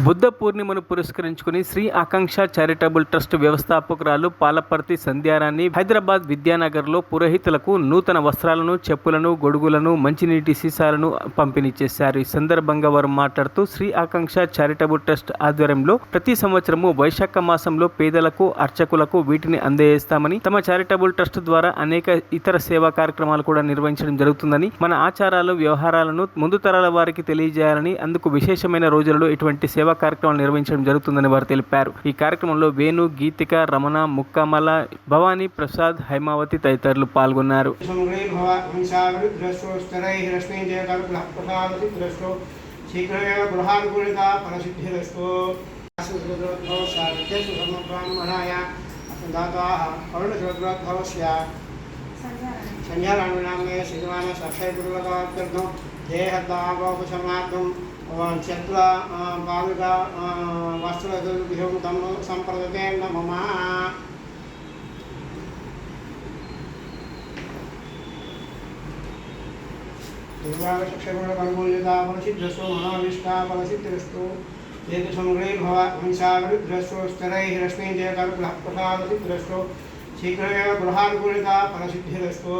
బుద్ధ పూర్ణిమను పురస్కరించుకుని శ్రీ ఆకాంక్ష charitable trust వ్యవస్థాపకురాలు Palaparthi Sandhyarani Hyderabad విద్యానగర్లో పురోహితులకు నూతన వస్త్రాలను, చెప్పులను, గొడుగులను, మంచినీటి సీసాలను పంపిణీ చేశారు. ఈ సందర్భంగా వారు మాట్లాడుతూ శ్రీ ఆకాంక్ష చారిటబుల్ ట్రస్ట్ ఆధ్వర్యంలో ప్రతి సంవత్సరము వైశాఖ మాసంలో పేదలకు, అర్చకులకు వీటిని అందజేస్తామని, తమ చారిటబుల్ ట్రస్ట్ ద్వారా అనేక ఇతర సేవా కార్యక్రమాలు కూడా నిర్వహించడం జరుగుతుందని, మన ఆచారాలు, వ్యవహారాలను ముందు తరాల వారికి తెలియజేయాలని, అందుకు విశేషమైన రోజులలో ఇటువంటి సేవా కార్యక్రమాలు నిర్వహించడం జరుగుతుందని వారు తెలిపారు. ఈ కార్యక్రమంలో వేణు, గీతిక, రమణ, ముక్కమల, భవానీ, ప్రసాద్, హైమావతి తదితరులు పాల్గొన్నారు. చత్ర బాలుగా వస్త్రభ్యం తమ సంప్రదతే నమః. దుర్గాక్షేమూల్యతాఫలసిద్ధస్సు మహావిష్టాఫలసిద్ధిరస్తు ఏకసంగ్రే భవ హంసావిరుద్ధస్సు స్థిరైః రశ్మీజయకర్ప్రసాదసిద్ధిరస్తు శీఘ్రమేవ గృహానుకూలితా ఫలసిద్ధిరస్తు.